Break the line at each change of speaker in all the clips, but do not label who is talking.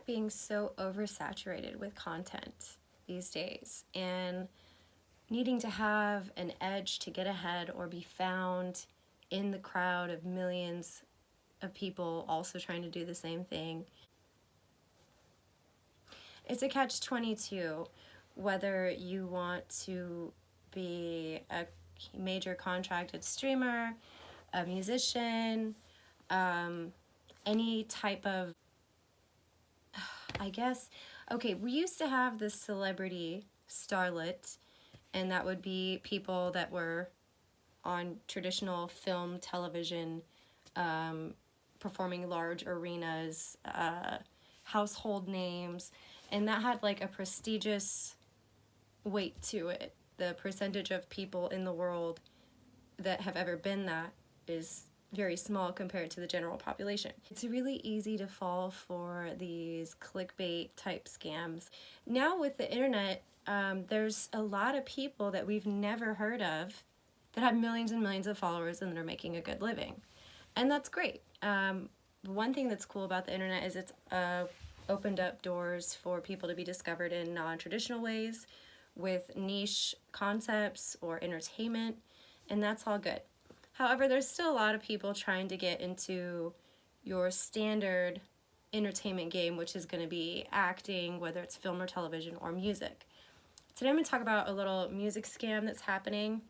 internet being so oversaturated with content these days and needing to have an edge to get ahead or be found in the crowd of millions of people also trying to do the same thing. It's a catch-22 whether you want to be a major contracted streamer, a musician, any type of, I guess, okay, we used to have this celebrity starlet, and that would be people that were on traditional film, television, performing large arenas, household names, and that had like a prestigious weight to it. The percentage of people in the world that have ever been that is very small compared to the general population. It's really easy to fall for these clickbait type scams. Now with the internet, there's a lot of people that we've never heard of that have millions and millions of followers and that are making a good living. And that's great. One thing that's cool about the internet is it's opened up doors for people to be discovered in non-traditional ways with niche concepts or entertainment, and that's all good. However, there's still a lot of people trying to get into your standard entertainment game, which is going to be acting, whether it's film or television or music. Today I'm going to talk about a little music scam that's happening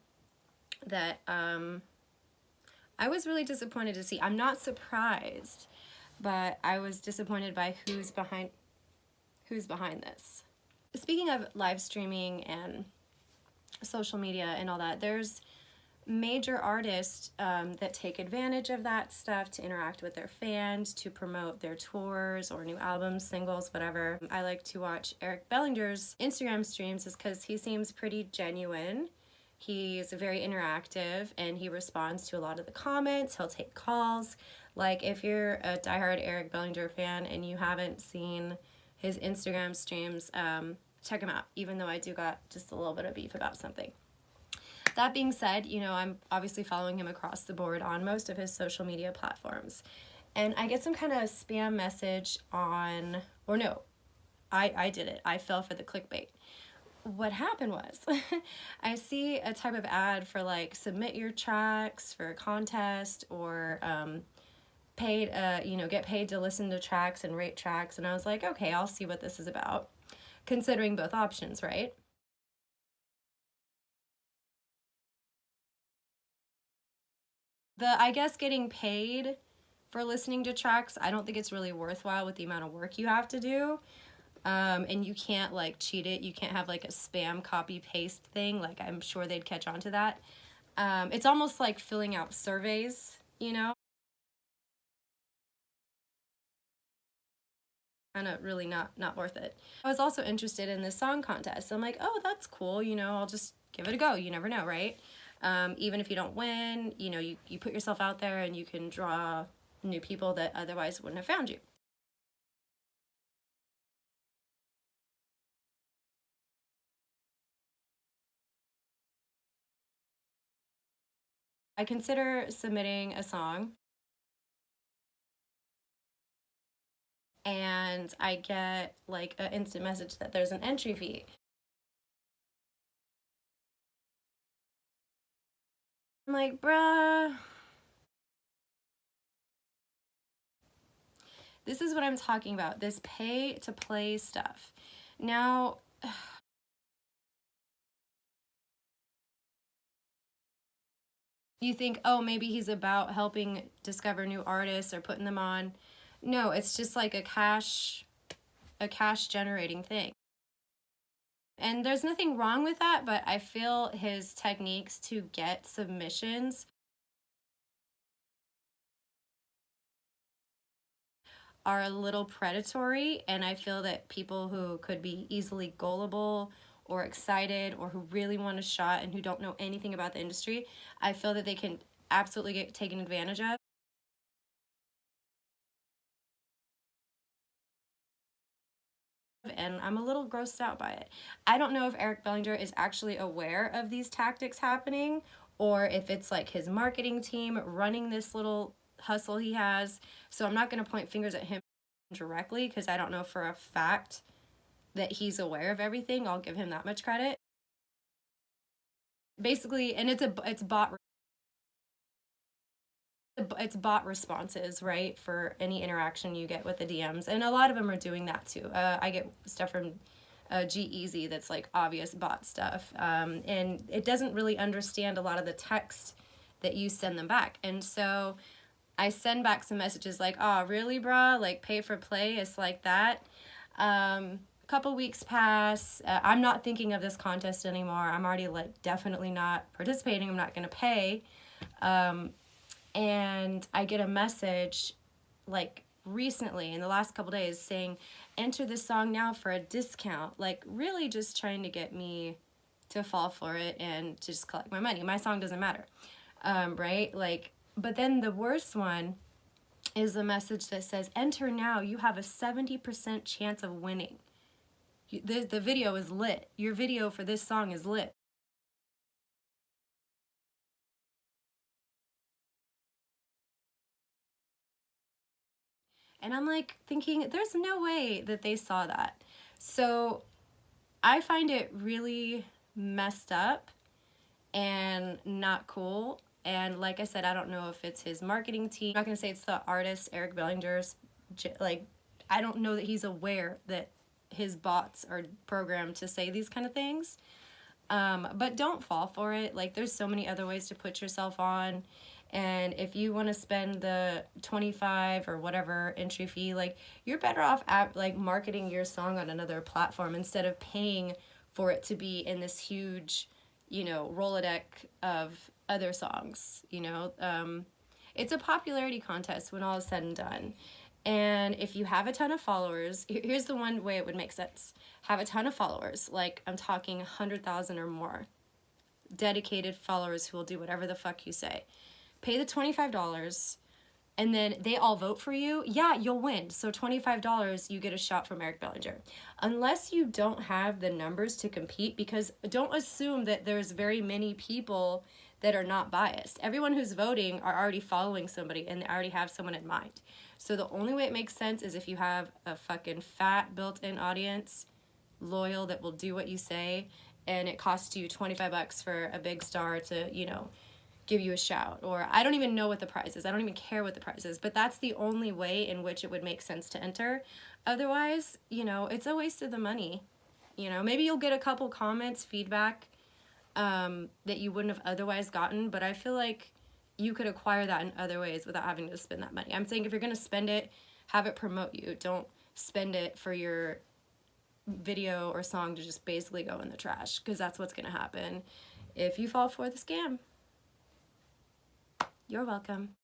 that I was really disappointed to see. I'm not surprised, but I was disappointed by who's behind this. Speaking of live streaming and social media and all that, there's major artists that take advantage of that stuff to interact with their fans, to promote their tours or new albums, singles, whatever. I like to watch Eric Bellinger's Instagram streams just because he seems pretty genuine. He's very interactive and he responds to a lot of the comments. He'll take calls. Like if you're a diehard Eric Bellinger fan and you haven't seen his Instagram streams, check him out, even though I do got just a little bit of beef about something. That being said, you know, I'm obviously following him across the board on most of his social media platforms. And I get some kind of spam message on, or no, I did it. I fell for the clickbait. What happened was, I see a type of ad for like submit your tracks for a contest or paid, get paid to listen to tracks and rate tracks. And I was like, okay, I'll see what this is about, considering both options, right? I guess getting paid for listening to tracks, I don't think it's really worthwhile with the amount of work you have to do. And you can't like cheat it. You can't have like a spam copy paste thing. Like I'm sure they'd catch on to that. It's almost like filling out surveys, you know? Kind of really not worth it. I was also interested in this song contest. So I'm like, oh, that's cool. You know, I'll just give it a go. You never know, right? Even if you don't win, you know, you put yourself out there and you can draw new people that otherwise wouldn't have found you. I consider submitting a song and I get like an instant message that there's an entry fee. I'm like, bruh, this is what I'm talking about, this pay to play stuff. Now, you think, oh, maybe he's about helping discover new artists or putting them on. No, it's just like a cash generating thing. And there's nothing wrong with that, but I feel his techniques to get submissions are a little predatory, and I feel that people who could be easily gullible or excited or who really want a shot and who don't know anything about the industry, I feel that they can absolutely get taken advantage of. And I'm a little grossed out by it. I don't know if Eric Bellinger is actually aware of these tactics happening or if it's like his marketing team running this little hustle he has. So I'm not going to point fingers at him. directly, because I don't know for a fact that he's aware of everything. I'll give him that much credit. Basically, and it's bot responses, right, for any interaction you get with the DMs, and a lot of them are doing that too. I get stuff from G-Eazy that's like obvious bot stuff, and it doesn't really understand a lot of the text that you send them back, and so I send back some messages like, oh really brah, like pay for play, it's like that. Couple weeks pass, I'm not thinking of this contest anymore, I'm already like definitely not participating, I'm not gonna pay. And I get a message like recently in the last couple days saying, enter this song now for a discount, like really just trying to get me to fall for it and to just collect my money. My song doesn't matter, right? Like, but then the worst one is the message that says, enter now, you have a 70% chance of winning. The video is lit. Your video for this song is lit. And I'm like thinking, there's no way that they saw that. So I find it really messed up and not cool. And like I said, I don't know if it's his marketing team. I'm not going to say it's the artist, Eric Bellinger's. Like, I don't know that he's aware that his bots are programmed to say these kind of things. But don't fall for it. Like, there's so many other ways to put yourself on. And if you want to spend the 25 or whatever entry fee, like, you're better off at like marketing your song on another platform instead of paying for it to be in this huge, you know, Rolodex of other songs. You know, it's a popularity contest when all is said and done. And if you have a ton of followers, here's the one way it would make sense. Have a ton of followers, like I'm talking 100,000 or more. Dedicated followers who will do whatever the fuck you say. Pay the $25 and then they all vote for you. Yeah, you'll win. So $25, you get a shot from Eric Bellinger. Unless you don't have the numbers to compete, because don't assume that there's very many people that are not biased. Everyone who's voting are already following somebody and they already have someone in mind. So the only way it makes sense is if you have a fucking fat built-in audience, loyal, that will do what you say, and it costs you 25 bucks for a big star to, you know, give you a shout. Or I don't even know what the prize is. I don't even care what the prize is, but that's the only way in which it would make sense to enter. Otherwise, you know, it's a waste of the money. You know, maybe you'll get a couple comments, feedback, that you wouldn't have otherwise gotten, but I feel like you could acquire that in other ways without having to spend that money. I'm saying if you're going to spend it, have it promote you. Don't spend it for your video or song to just basically go in the trash, because that's what's going to happen if you fall for the scam. You're welcome.